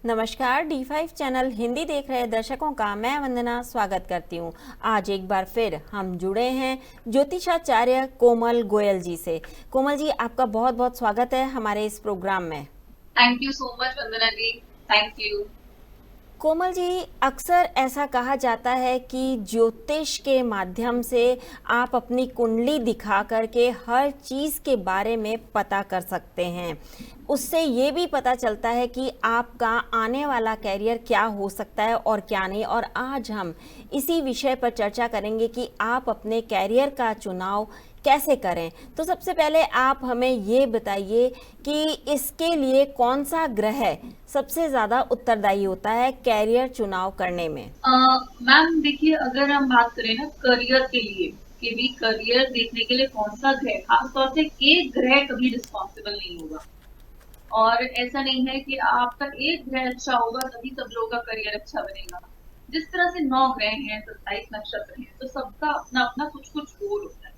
नमस्कार, D5 channel Hindi देख रहे दर्शकों का मैं वंदना स्वागत करती हूँ। आज एक बार फिर हम जुड़े हैं ज्योतिषाचार्य कोमल गोयल जी से। कोमल जी, आपका बहुत बहुत स्वागत है हमारे इस प्रोग्राम में। Thank you so much Vandana ji. Thank you. Komal ji, अक्सर ऐसा कहा जाता है कि ज्योतिष के माध्यम से आप अपनी कुंडली दिखा करके हर चीज़ के बारे में पता कर सकते हैं। उससे ये भी पता चलता है कि आपका आने वाला कैरियर क्या हो सकता है और क्या नहीं। और आज हम इसी विषय पर चर्चा करेंगे कि आप अपने कैरियर का चुनाव कैसे करें। तो सबसे पहले आप हमें ये बताइए कि इसके लिए कौन सा ग्रह सबसे ज़्यादा उत्तरदायी होता है कैरियर चुनाव करने में। मैम देखिए, अगर हम बात करें ना करियर के लिए कि भी करियर देखने के लिए कौन सा ग्रह, खासतौर से एक ग्रह कभी रिस्पॉन्सिबल नहीं होगा। और ऐसा नहीं है कि आपका एक ग्रह अच्छा होगा तभी सब लोगों का करियर अच्छा बनेगा। जिस तरह से 9 ग्रह हैं, 27 नक्षत्र हैं, तो सबका अपना अपना कुछ कुछ गोल होता है।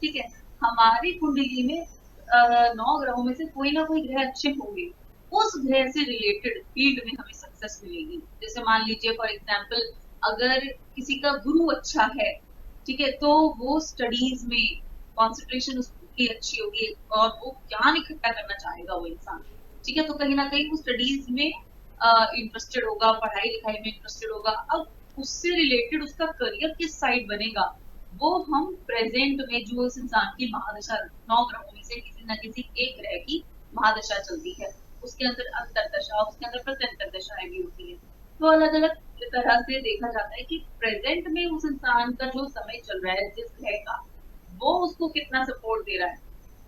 ठीक है। हमारी कुंडली में 9 ग्रहों में से कोई ना कोई ग्रह अच्छे होंगे। उस ग्रह से रिलेटेड फील्ड में हमें सक्सेस मिलेगी। जैसे मान लीजिए फॉर एग्जाम्पल, अगर किसी का गुरु अच्छा है, ठीक है, तो वो स्टडीज में कॉन्सेंट्रेशन उसकी अच्छी होगी और वो ज्ञान इकट्ठा करना चाहेगा वो इंसान। ठीक है, तो कहीं ना कहीं वो स्टडीज में इंटरेस्टेड होगा, पढ़ाई लिखाई में इंटरेस्टेड होगा। अब उससे रिलेटेड उसका करियर किस साइड बनेगा, वो हम प्रेजेंट में जो उस इंसान की महादशा, 9 ग्रहों में से किसी न किसी एक ग्रह की महादशा चलती है, उसके अंदर अंतरदशा, उसके अंदर प्रत्यंतर दशाएं भी होती है। तो अलग अलग तरह से देखा जाता है कि प्रेजेंट में उस इंसान का जो समय चल रहा है, जिस ग्रह का, वो उसको कितना सपोर्ट दे रहा है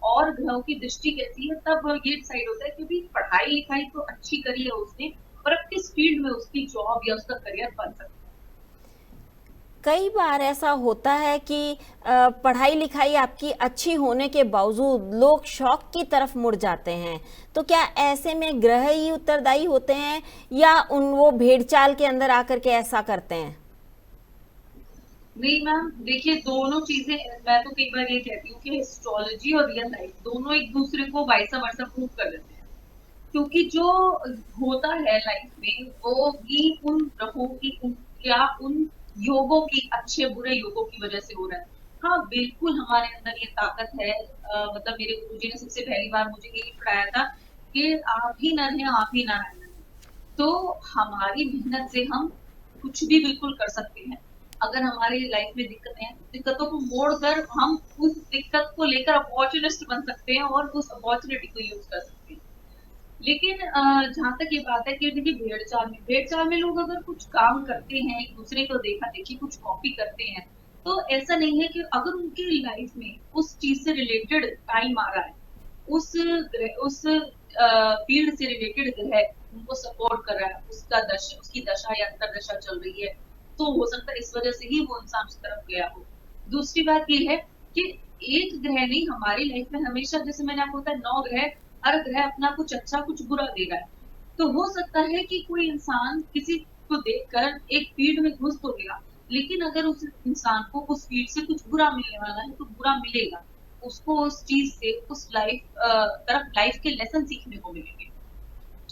और ग्रहों की दृष्टि कैसी है, तब ये डिसाइड होता है। क्योंकि पढ़ाई लिखाई तो अच्छी करी है उसने, पर अब किस फील्ड में उसकी जॉब या उसका करियर बन सकता है। कई बार ऐसा होता है कि पढ़ाई लिखाई आपकी अच्छी होने के बावजूद लोग शौक की तरफ मुड़ जाते हैं। तो क्या ऐसे में ग्रह ही उत्तरदायी होते हैं या वो भेड़चाल के अंदर आकर के ऐसा करते हैं? नहीं मैम, देखिए दोनों चीजें, मैं तो कई बार ये कहती हूँ कि एस्ट्रोलॉजी और रियल लाइफ दोनों एक दूसरे को वाइसा वर्सा प्रूव कर देते हैं। क्योंकि जो होता है लाइफ में, वो भी उन ग्रहों की, उन योगों की, अच्छे बुरे योगों की वजह से हो रहा है। हाँ बिल्कुल, हमारे अंदर ये ताकत है। मतलब मेरे गुरुजी ने सबसे पहली बार मुझे यही पढ़ाया था कि आप ही नर हैं, आप ही नारायण हैं। तो हमारी मेहनत से हम कुछ भी बिल्कुल कर सकते हैं। अगर हमारी लाइफ में दिक्कतें हैं, दिक्कतों को मोड़कर हम उस दिक्कत को लेकर अपॉर्चुनिस्ट बन सकते हैं और उस अपॉर्चुनिटी को यूज कर सकते हैं। लेकिन जहाँ तक ये बात है कि देखिए, भेड़ चाल में लोग अगर कुछ काम करते हैं, एक दूसरे को देखा देखी कुछ कॉपी करते हैं, तो ऐसा नहीं है कि अगर उनकी लाइफ में उस चीज से रिलेटेड टाइम आ रहा है, उस फील्ड से रिलेटेड ग्रह उनको सपोर्ट कर रहा है, उसकी दशा या अंतरदशा चल रही है, तो हो सकता है इस वजह से ही वो इंसान उस तरफ गया हो। दूसरी बात ये है कि एक ग्रह नहीं, हमारी लाइफ में हमेशा, जैसे मैंने आपको बताया, 9 ग्रह, हर ग्रह अपना कुछ अच्छा कुछ बुरा दे रहा है। तो हो सकता है कि कोई इंसान किसी को देखकर एक फील्ड में घुस तो गया, लेकिन अगर उस इंसान को उस फील्ड से कुछ बुरा मिलने वाला है तो बुरा मिलेगा। उसको उस चीज से, उस लाइफ के लेसन सीखने को मिलेंगे।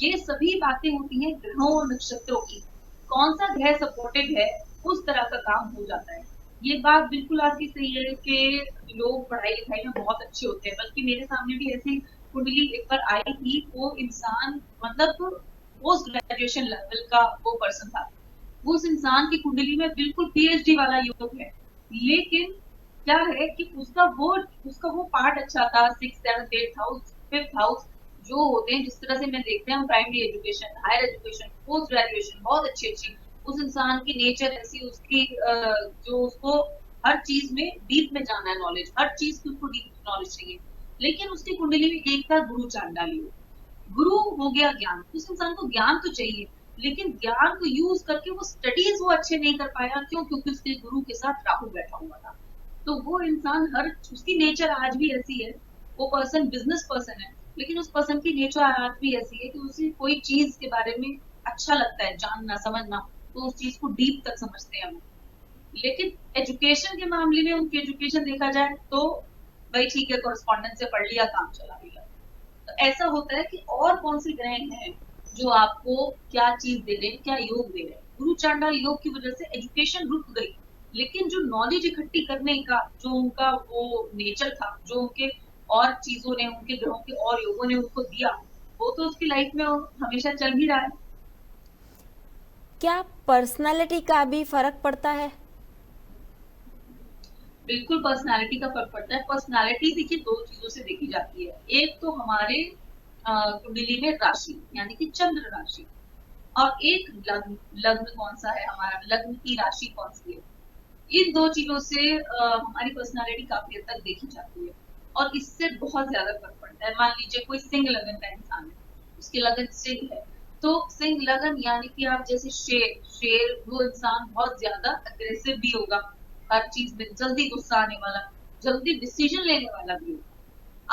ये सभी बातें होती हैं ग्रहों और नक्षत्रों की। कौन सा ग्रह सपोर्टेड है, उस तरह का काम हो जाता है। ये बात बिल्कुल आपकी सही है कि लोग पढ़ाई लिखाई में बहुत अच्छे होते हैं। बल्कि मेरे सामने भी ऐसी कुंडली एक बार आई थी। वो इंसान, मतलब पोस्ट ग्रेजुएशन लेवल का वो पर्सन था। उस इंसान की कुंडली में बिल्कुल पीएचडी वाला योग है, लेकिन क्या है कि उसका वो पार्ट अच्छा था, 6, 7, 8 हाउस, 5th हाउस जो होते हैं, जिस तरह से मैं देखते हैं हम, primary education, higher education, post graduation बहुत अच्छी अच्छी, उस इंसान की नेचर ऐसी, उसकी जो उसको हर चीज में डीप में जाना है, नॉलेज, हर चीज की उसको डीप नॉलेज चाहिए। लेकिन उसकी कुंडली में एक था गुरु चांडाली। गुरु हो गया ज्ञान, उस इंसान को ज्ञान तो चाहिए, लेकिन ज्ञान को यूज करके वो स्टडीज वो अच्छे नहीं कर पाया। क्यों? क्योंकि उसके गुरु के साथ राहु बैठा हुआ था। तो वो इंसान, हर उसकी नेचर आज भी ऐसी है। वो पर्सन बिजनेस पर्सन है, लेकिन उस पर्सन की नेचर आज भी ऐसी है कि उसे कोई चीज के बारे में अच्छा लगता है जानना, समझना, तो उस चीज को डीप तक समझते हैं हम। लेकिन एजुकेशन के मामले में उनकी एजुकेशन देखा जाए तो भाई ठीक है, कॉरेस्पॉन्डेंस से पढ़ लिया, काम चला लिया। तो ऐसा होता है कि और कौन से ग्रह हैं जो आपको क्या चीज दे रहे हैं, क्या योग दे रहे हैं। गुरु चांडाल योग की वजह से एजुकेशन रुक गई, लेकिन जो नॉलेज इकट्ठी करने का जो उनका वो नेचर था, जो उनके और चीजों ने, उनके ग्रहों के और योगों ने उनको दिया, वो तो उसकी लाइफ में हमेशा चल ही रहा है। क्या पर्सनालिटी का भी फर्क पड़ता है? बिल्कुल पर्सनालिटी का फर्क पड़ता है। पर्सनालिटी देखिए दो चीजों से देखी जाती है। एक तो हमारे कुंडली में राशि यानी कि चंद्र राशि, और एक लग्न। लग्न कौन सा है हमारा, लग्न की राशि कौन सी है। इन दो चीजों से हमारी पर्सनालिटी काफी हद तक देखी जाती है, और इससे बहुत ज्यादा फर्क पड़ता है। मान लीजिए कोई सिंह लगन का इंसान है, उसकी लगन सिंह है, तो सिंह लगन यानी कि आप जैसे शेर, शेर वो इंसान बहुत ज्यादा अग्रेसिव भी होगा, हर चीज में जल्दी गुस्सा आने वाला, जल्दी डिसीजन लेने वाला भी होगा।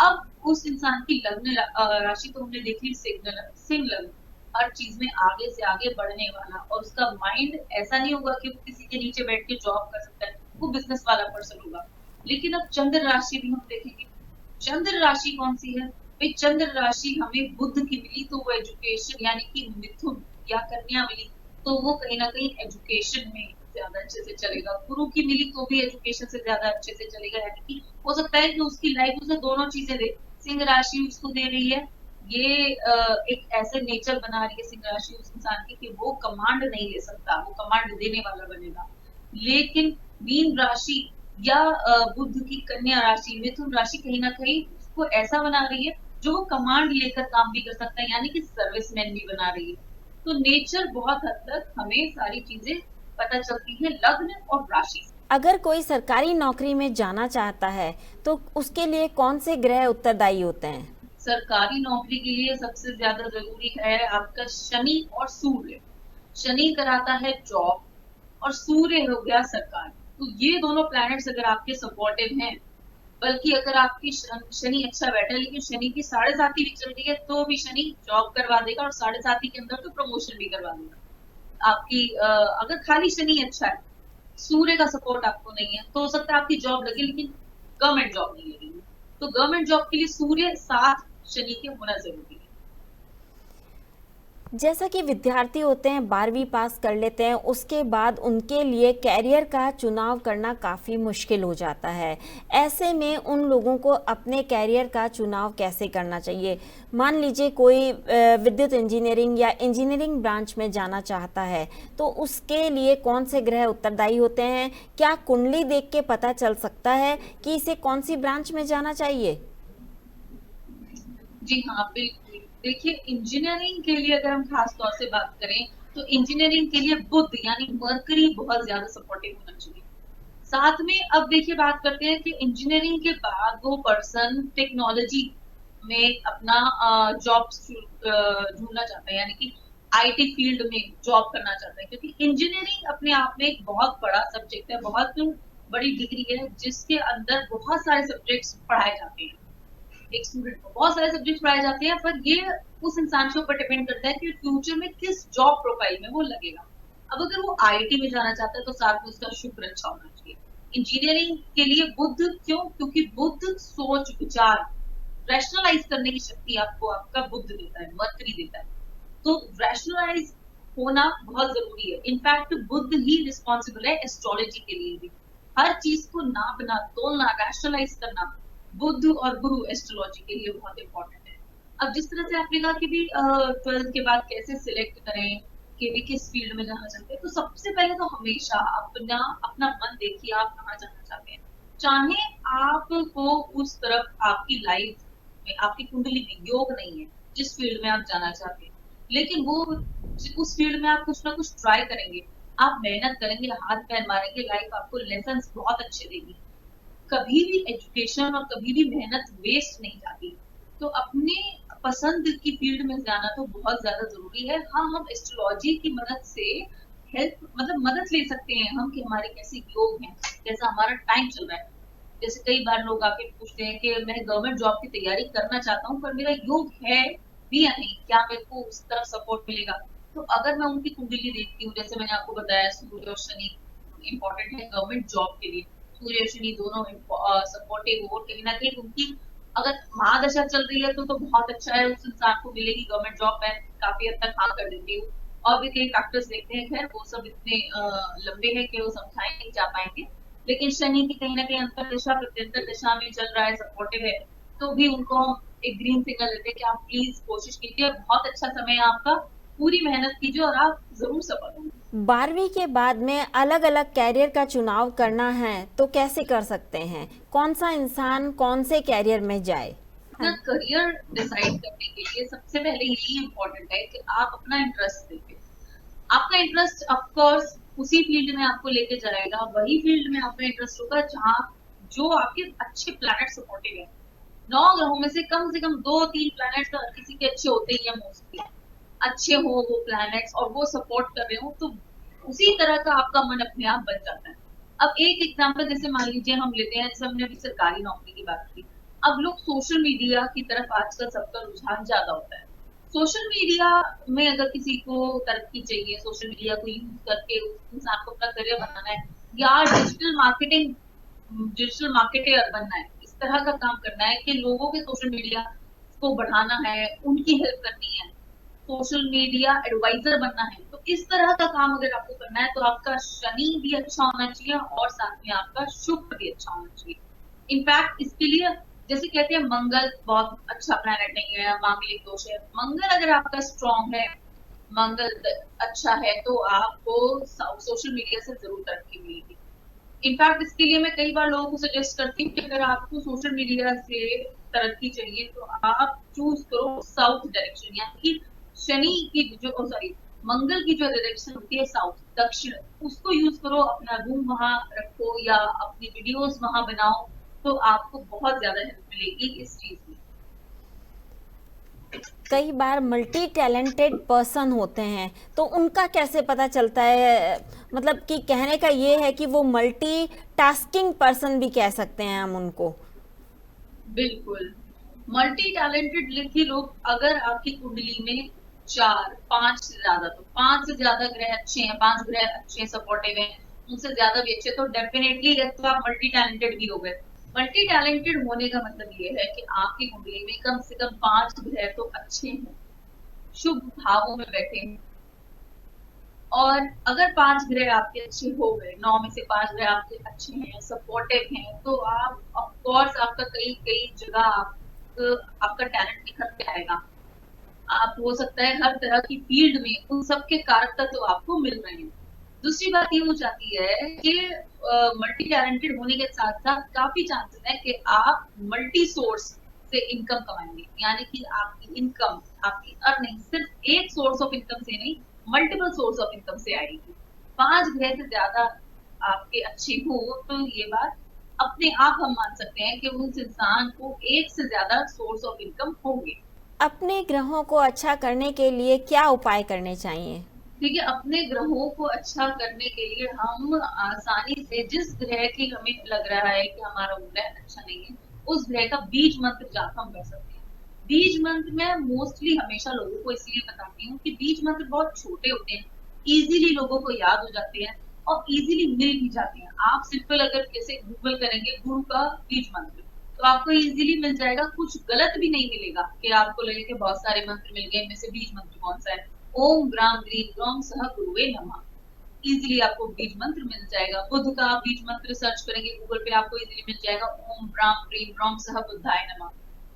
अब उस इंसान की लग्न राशि तो हमने देख ली सिंह लग्न, हर चीज में आगे से आगे बढ़ने वाला, और उसका माइंड ऐसा नहीं होगा कि वो किसी के नीचे बैठ के जॉब कर सकता है, वो बिजनेस वाला पर्सन होगा। लेकिन अब चंद्र राशि भी हम देखेंगे, चंद्र राशि कौन सी है भाई, चंद्र राशि हमें बुध की मिली तो वो एजुकेशन यानी कि मिथुन या कन्या मिली तो वो कहीं ना कहीं एजुकेशन में ज्यादा अच्छे से चलेगा। गुरु की मिली तो भी एजुकेशन से ज्यादा अच्छे से चलेगा, यानी कि हो सकता है कि उसकी लाइफ उसे दोनों चीजें दे। सिंह राशि उसको दे रही है, ये एक ऐसे नेचर बना रही है सिंह राशि उस इंसान की कि वो कमांड नहीं ले सकता, वो कमांड देने वाला बनेगा। लेकिन मीन राशि या बुध की कन्या राशि, मिथुन राशि कहीं ना कहीं उसको ऐसा बना रही है जो वो कमांड लेकर काम भी कर सकता है, यानी कि सर्विसमैन भी बना रही है। तो नेचर बहुत हद तक हमें सारी चीजें पता चलती है लग्न और राशि से। अगर कोई सरकारी नौकरी में जाना चाहता है तो उसके लिए कौन से ग्रह उत्तरदायी होते हैं? सरकारी नौकरी के लिए सबसे ज्यादा जरूरी है आपका शनि और सूर्य। शनि कराता है जॉब, और सूर्य हो गया सरकार। तो ये दोनों प्लैनेट्स अगर आपके सपोर्टिव हैं, बल्कि अगर आपकी शनि अच्छा बैठा है, लेकिन शनि की 7.5 भी चल रही है तो भी शनि जॉब करवा देगा, और 7.5 के अंदर तो प्रमोशन भी करवा देगा आपकी। अगर खाली शनि अच्छा है, सूर्य का सपोर्ट आपको नहीं है, तो हो सकता है आपकी जॉब लगे लेकिन गवर्नमेंट जॉब नहीं लगेगी। तो गवर्नमेंट जॉब के लिए सूर्य साथ शनि के होना जरूरी है। जैसा कि विद्यार्थी होते हैं 12वीं पास कर लेते हैं, उसके बाद उनके लिए कैरियर का चुनाव करना काफ़ी मुश्किल हो जाता है। ऐसे में उन लोगों को अपने कैरियर का चुनाव कैसे करना चाहिए? मान लीजिए कोई विद्युत इंजीनियरिंग या इंजीनियरिंग ब्रांच में जाना चाहता है, तो उसके लिए कौन से ग्रह उत्तरदायी होते हैं? क्या कुंडली देख के पता चल सकता है कि इसे कौन सी ब्रांच में जाना चाहिए? जी हाँ, बिल्कुल। देखिए इंजीनियरिंग के लिए अगर हम खास तौर से बात करें, तो इंजीनियरिंग के लिए बुध यानी मरकरी बहुत ज्यादा सपोर्टिव होना चाहिए। साथ में अब देखिए बात करते हैं कि इंजीनियरिंग के बाद वो पर्सन टेक्नोलॉजी में अपना जॉब ढूंढना चाहता है, यानी कि आईटी फील्ड में जॉब करना चाहता है, क्योंकि इंजीनियरिंग अपने आप में एक बहुत बड़ा सब्जेक्ट है, बहुत बड़ी डिग्री है, जिसके अंदर बहुत सारे सब्जेक्ट्स पढ़ाए जाते हैं। एक स्टूडेंट को बहुत सारे सब्जेक्ट पढ़ाए जाते हैं, पर ये उस इंसान के ऊपर डिपेंड करता है कि फ्यूचर में किस जॉब प्रोफाइल में वो लगेगा। अब अगर वो आईटी में जाना चाहता है तो साथ में उसका शुक्र अच्छा होना चाहिए। इंजीनियरिंग के लिए बुध क्यों, क्योंकि बुध सोच विचार रैशनलाइज करने की शक्ति आपको आपका बुध देता है, मरकरी देता है। तो रैशनलाइज होना बहुत जरूरी है। इनफैक्ट बुध ही रिस्पॉन्सिबल है एस्ट्रोलॉजी के लिए भी। हर चीज को नापना, तोलना, रैशनलाइज करना बुध और गुरु एस्ट्रोलॉजी के लिए बहुत इंपॉर्टेंट है। अब जिस तरह से आपने कहा कि भी 12th के बाद कैसे सिलेक्ट करें कि भी किस फील्ड में जाना चाहते हैं, तो सबसे पहले तो हमेशा अपना अपना मन देखिए आप कहाँ जाना चाहते हैं। चाहे आपको उस तरफ आपकी लाइफ में, आपकी कुंडली में योग नहीं है जिस फील्ड में आप जाना चाहते हैं, लेकिन वो उस फील्ड में आप कुछ ना कुछ ट्राई करेंगे, आप मेहनत करेंगे, हाथ पैर मारेंगे, लाइफ आपको लेसन बहुत अच्छे देगी। कभी भी एजुकेशन और कभी भी मेहनत वेस्ट नहीं जाती। तो अपने पसंद की फील्ड में जाना तो बहुत ज्यादा जरूरी है। हाँ, हम एस्ट्रोलॉजी की मदद से हेल्प मतलब मदद ले सकते हैं हम कि हमारे कैसे योग हैं, कैसा हमारा टाइम चल रहा है। जैसे कई बार लोग आके पूछते हैं कि मैं गवर्नमेंट जॉब की तैयारी करना चाहता हूँ पर मेरा योग है भी या नहीं, क्या मेरे को उस तरफ सपोर्ट मिलेगा। तो अगर मैं उनकी कुंडली देखती हूँ, जैसे मैंने आपको बताया सूर्य और शनि इंपॉर्टेंट है गवर्नमेंट जॉब के लिए, सूर्य शनि दोनों सपोर्टिव हो, और कहीं ना कहीं उनकी अगर महादशा चल रही है तो बहुत अच्छा है, उस इंसान को मिलेगी गवर्नमेंट जॉब, मैं काफी हद तक हाँ कर देती हूँ। और भी कई फैक्टर्स देखते हैं, खैर वो सब इतने लंबे हैं कि वो समझाए नहीं जा पाएंगे। लेकिन शनि की कहीं ना कहीं अंतर दिशा प्रत्यंतर दिशा में चल रहा है, सपोर्टिव है, तो भी उनको हम एक ग्रीन सिग्नल देते हैं कि आप प्लीज कोशिश कीजिए, बहुत अच्छा समय है आपका, पूरी मेहनत कीजिए और आप जरूर सफल होंगे। 12वीं के बाद में अलग अलग कैरियर का चुनाव करना है तो कैसे कर सकते हैं? कौन सा इंसान कौन से कैरियर में जाए? अपना करियर डिसाइड करने के लिए सबसे पहले यही इम्पोर्टेंट है कि आप अपना इंटरेस्ट देखें। आपका इंटरेस्ट ऑफ कोर्स उसी फील्ड में आपको लेके जाएगा, वही फील्ड में आपका इंटरेस्ट होगा जहाँ जो आपके अच्छे प्लैनेट सपोर्टिव है। 9 ग्रहों में से कम 2-3 प्लैनेट्स तो हर किसी के अच्छे होते ही है, मोस्टली अच्छे हो वो प्लैनेट्स और वो सपोर्ट कर रहे हो, तो उसी तरह का आपका मन अपने आप बन जाता है। अब एक एग्जांपल जैसे मान लीजिए हम लेते हैं, जैसे हमने अभी सरकारी नौकरी की बात की, अब लोग सोशल मीडिया की तरफ आजकल सबका रुझान ज्यादा होता है। सोशल मीडिया में अगर किसी को तरक्की चाहिए, सोशल मीडिया को यूज करके उस इंसान को अपना करियर बनाना है, या डिजिटल मार्केटर बनना है, इस तरह का काम करना है कि लोगों के सोशल मीडिया को बढ़ाना है, उनकी हेल्प करनी है, सोशल मीडिया एडवाइजर बनना है, तो इस तरह का काम अगर आपको करना है तो आपका शनि भी अच्छा होना चाहिए और साथ में आपका शुक्र भी अच्छा होना चाहिए। इनफैक्ट इसके लिए जैसे कहते हैं मंगल बहुत अच्छा प्लैनेट नहीं है, मांगलिक दोष है, मंगल अगर आपका स्ट्रांग है, मंगल अच्छा है, तो आपको सोशल मीडिया से जरूर तरक्की मिलेगी। इनफैक्ट इसके लिए मैं कई बार लोगों को सजेस्ट करती हूँ कि अगर आपको सोशल मीडिया से तरक्की चाहिए तो आप चूज करो साउथ डायरेक्शन, यानी कि शनि की जो सॉरी मंगल की जो डायरेक्शन होती है साउथ दक्षिण, उसको यूज करो, अपना रूम वहां रखो या अपनी वीडियोस वहां बनाओ, तो आपको बहुत ज्यादा हेल्प मिलेगी इस चीज में। कई बार मल्टी टैलेंटेड पर्सन होते हैं तो उनका कैसे पता चलता है? मतलब कि कहने का ये है कि वो मल्टी टास्किंग पर्सन भी कह सकते हैं हम उनको। बिल्कुल, मल्टी टैलेंटेड लिखी लोग अगर आपकी कुंडली में 4-5 से ज्यादा, तो 5 से ज्यादा ग्रह अच्छे हैं, 5 ग्रह अच्छे सपोर्टिव हैं, उनसे ज्यादा भी अच्छे, तो डेफिनेटली तो आप मल्टी टैलेंटेड भी हो गए। मल्टी टैलेंटेड होने का मतलब ये है कि आपकी कुंडली में कम से कम 5 ग्रह तो अच्छे हैं, शुभ भावों में बैठे हैं। और अगर 5 ग्रह आपके अच्छे हो गए, 9 में से 5 ग्रह आपके अच्छे हैं, सपोर्टिव हैं, तो आप ऑफ कोर्स आपका कई कई जगह आपका टैलेंट निखर के आएगा। आप हो सकता है हर तरह की फील्ड में उन सबके कारक तत्व आपको मिल रहे हैं। दूसरी बात ये हो जाती है कि मल्टी टैलेंटेड होने के साथ साथ काफी चांसेस है कि आप मल्टी सोर्स से इनकम कमाएंगे, यानी कि आपकी इनकम, आपकी अर्निंग सिर्फ एक सोर्स ऑफ इनकम से नहीं, मल्टीपल सोर्स ऑफ इनकम से आएगी। 5 ग्रह से ज्यादा आपके अच्छे हो तो ये बात अपने आप हम मान सकते हैं कि उस इंसान को एक से ज्यादा सोर्स ऑफ इनकम होंगे। अपने ग्रहों को अच्छा करने के लिए क्या उपाय करने चाहिए? देखिए, अपने ग्रहों को अच्छा करने के लिए हम आसानी से जिस ग्रह की हमें लग रहा है कि हमारा ग्रह अच्छा नहीं है, उस ग्रह का बीज मंत्र जाप हम कर सकते हैं। बीज मंत्र मैं मोस्टली हमेशा लोगों को इसलिए बताती हूँ कि बीज मंत्र बहुत छोटे होते हैं, इजीली लोगों को याद हो जाते हैं और इजीली मिल भी जाते हैं। आप सिंपल अगर जैसे गूगल करेंगे गुरु का बीज मंत्र, तो आपको इजीली मिल जाएगा, कुछ गलत भी नहीं मिलेगा कि आपको लगे कि बहुत सारे मंत्र मिल गए, इनमें से बीज मंत्र कौन सा है। ओम ग्राम ग्रीम ग्रौम सह गुरुवे नमः, इजीली आपको बीज मंत्र मिल जाएगा। बुद्ध का बीज मंत्र सर्च करेंगे गूगल पे, आपको इजीली मिल जाएगा, ओम ग्राम ग्रीम ग्रौम सह बुद्धाय नमः।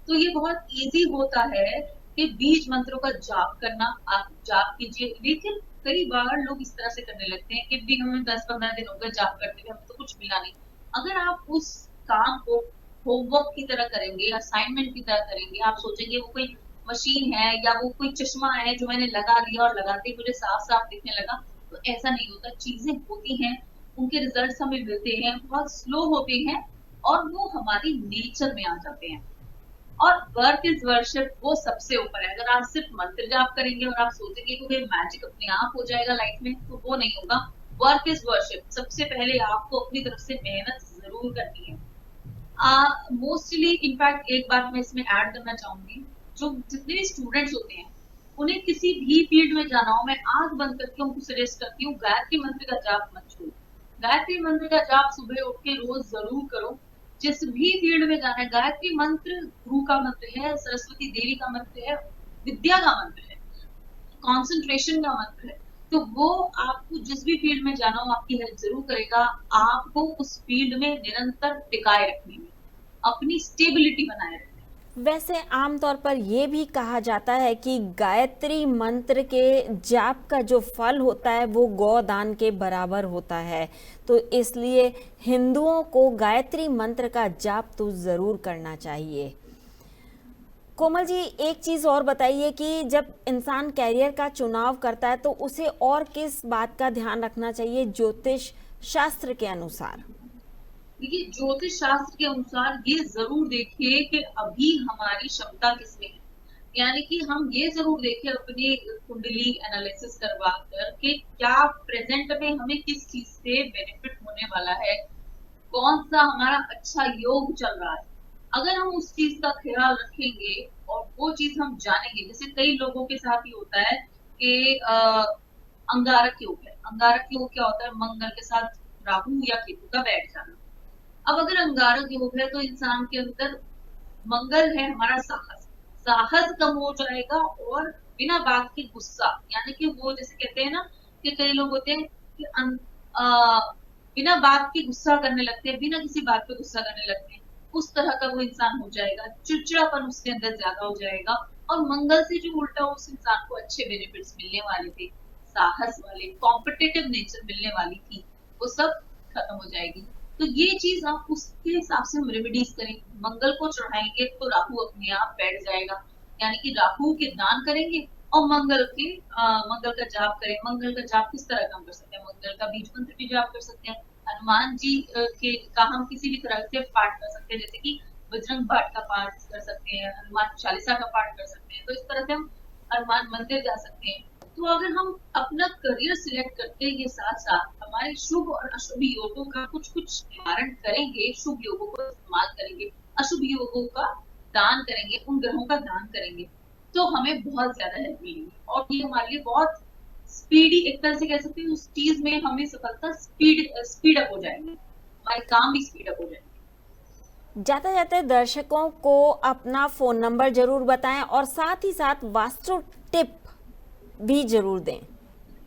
तो ये बहुत इजी होता है कि बीज मंत्रों का जाप करना, आप जाप कीजिए। लेकिन कई बार लोग इस तरह से करने लगते हैं कि भी हमें 10-15 दिन हो गए जाप करते हुए, हमें तो कुछ मिला नहीं। अगर आप उस काम को होमवर्क की तरह करेंगे, असाइनमेंट की तरह करेंगे, आप सोचेंगे वो कोई मशीन है या वो कोई चश्मा है जो मैंने लगा लिया और लगाते ही मुझे साफ साफ दिखने लगा, तो ऐसा नहीं होता। चीजें होती हैं, उनके रिजल्ट्स हमें मिलते हैं, बहुत स्लो होते हैं और वो हमारी नेचर में आ जाते हैं। और वर्क इज वर्शिप वो सबसे ऊपर है। अगर आप सिर्फ मंत्र जाप करेंगे और आप सोचेंगे कि मैजिक अपने आप हो जाएगा लाइफ में, तो वो नहीं होगा। वर्क इज वर्शिप, सबसे पहले आपको अपनी तरफ से मेहनत जरूर करनी है। मोस्टली इनफैक्ट एक बात मैं इसमें ऐड करना चाहूंगी, जो जितने भी स्टूडेंट्स होते हैं उन्हें किसी भी फील्ड में जाना हो, मैं आंख बंद करके उनको सजेस्ट करती हूँ गायत्री मंत्र का जाप मत छोड़ो। गायत्री मंत्र का जाप सुबह उठ के रोज जरूर करो। जिस भी फील्ड में जाना है, गायत्री मंत्र गुरु का मंत्र है, सरस्वती देवी का मंत्र है, विद्या का मंत्र है, कंसंट्रेशन का मंत्र है। तो वो आपको जिस भी फील्ड में जाना हो आपकी हेल्प जरूर करेगा, आपको उस फील्ड में निरंतर टिकाए रखने में, अपनी स्टेबिलिटी बनाए रखने में। वैसे आमतौर पर ये भी कहा जाता है कि गायत्री मंत्र के जाप का जो फल होता है वो गोदान के बराबर होता है, तो इसलिए हिंदुओं को गायत्री मंत्र का जाप तो ज़रूर करना चाहिए। कोमल जी, एक चीज़ और बताइए कि जब इंसान कैरियर का चुनाव करता है तो उसे और किस बात का ध्यान रखना चाहिए ज्योतिष शास्त्र के अनुसार? देखिए, ज्योतिष शास्त्र के अनुसार ये जरूर देखिए कि अभी हमारी क्षमता किसमें है। यानी कि हम ये जरूर देखें अपनी कुंडली एनालिसिस करवा कर कि क्या प्रेजेंट में हमें किस चीज से बेनिफिट होने वाला है, कौन सा हमारा अच्छा योग चल रहा है। अगर हम उस चीज का ख्याल रखेंगे और वो चीज हम जानेंगे, जैसे कई लोगों के साथ ही होता है कि अंगारक योग है। अंगारक योग क्या होता है? मंगल के साथ राहु या केतु का बैठ जाना। अब अगर अंगारक योग है तो इंसान के अंदर मंगल है हमारा साहस, साहस कम हो जाएगा और बिना बात के गुस्सा, यानी कि वो जैसे कहते हैं ना कि कई लोग होते हैं कि बिना बात के गुस्सा करने लगते हैं, बिना किसी बात पे गुस्सा करने लगते हैं, उस तरह का वो इंसान हो जाएगा। चिड़चिड़ापन उसके अंदर ज्यादा हो जाएगा और मंगल से जो उल्टा उस इंसान को अच्छे बेनिफिट्स मिलने वाले थे, साहस वाले, कॉम्पिटिटिव नेचर मिलने वाली थी, वो सब खत्म हो जाएगी। तो ये चीज आप उसके हिसाब से हम रेमेडीज करें। मंगल को चढ़ाएंगे तो राहु अपने आप बैठ जाएगा, यानी कि राहु के दान करेंगे और मंगल का जाप करें। मंगल का जाप किस तरह का हम कर सकते हैं? मंगल का बीज मंत्र भी जाप कर सकते हैं। हनुमान जी का हम किसी भी तरह से पाठ कर सकते हैं, जैसे कि बजरंग पाठ का पाठ कर सकते हैं, हनुमान चालीसा का पाठ कर सकते हैं। तो इस तरह से हम हनुमान मंदिर जा सकते हैं। तो अगर हम अपना करियर सिलेक्ट करते हैं, साथ साथ हमारे शुभ और अशुभ योगों का कुछ कुछ धारण करेंगे, शुभ योगों को इस्तेमाल करेंगे, अशुभ योगों का दान करेंगे, उन ग्रहों का दान करेंगे, तो हमें बहुत ज्यादा हेल्प मिलेगी और ये हमारे लिए बहुत स्पीडी, एक तरह से कह सकते हैं उस चीज में हमें सफलता स्पीड अप हो जाएगी, हमारे काम भी स्पीड अप हो जाएंगे। जाते जाते दर्शकों को अपना फोन नंबर जरूर बताएं और साथ ही साथ वास्तु टिप भी जरूर दें।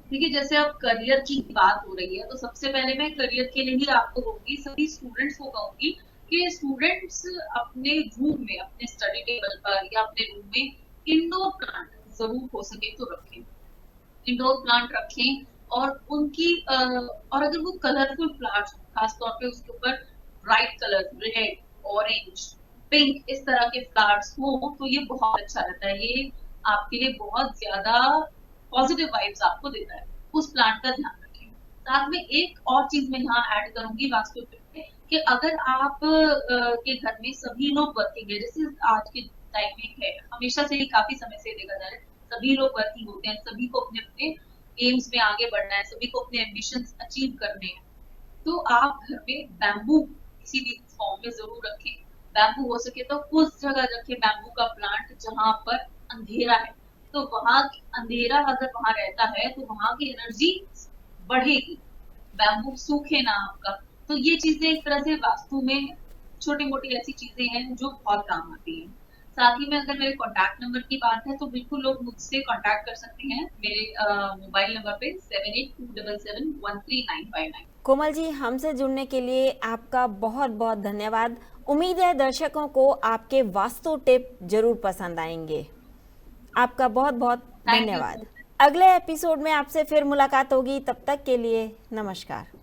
देखिए, जैसे अब करियर की बात हो रही है तो सबसे पहले मैं करियर के लिए ही आपको कहूंगी, सभी स्टूडेंट्स को कहूंगी कि स्टूडेंट्स अपने रूम में, अपने स्टडी टेबल पर या अपने रूम में इंडोर प्लांट जरूर हो सके तो रखें। इंडोर प्लांट रखें और उनकी और अगर वो कलरफुल प्लांट्स, खासतौर पे उसके ऊपर bright colour, red, orange, pink, इस तरह के फ्लावर्स हो तो ये बहुत अच्छा रहता है। ये आपके लिए बहुत ज्यादा पॉजिटिव वाइब्स आपको देता है। उस प्लांट का ध्यान रखें। साथ में एक और चीज मैं यहाँ ऐड करूंगी वास्तु टिप में कि अगर आप के घर में सभी लोग वर्किंग है, जैसे आज के टाइम में है, हमेशा से ही काफी समय से देखा जा रहा है, सभी लोग वर्किंग होते हैं, सभी को अपने अपने एम्स में आगे बढ़ना है, सभी को अपने एम्बिशंस अचीव करने हैं, तो आप घर में बैम्बू किसी भी फॉर्म में जरूर रखें। बैम्बू हो सके तो उस जगह रखें बैम्बू का प्लांट जहां पर अंधेरा है, तो वहां अंधेरा अगर वहां रहता है तो वहां की एनर्जी बढ़ेगी, बैम्बू सूखे ना आपका। तो ये चीजें एक तरह से वास्तु में छोटी मोटी ऐसी चीजें हैं जो बहुत काम आती हैं। साथ ही में अगर मेरे कॉन्टैक्ट नंबर की बात है तो बिल्कुल लोग मुझसे कॉन्टैक्ट कर सकते हैं मेरे मोबाइल नंबर पे 7827713959। कोमल जी, हमसे जुड़ने के लिए आपका बहुत बहुत धन्यवाद। उम्मीद है दर्शकों को आपके वास्तु टिप जरूर पसंद आएंगे। आपका बहुत बहुत धन्यवाद। अगले एपिसोड में आपसे फिर मुलाकात होगी, तब तक के लिए नमस्कार।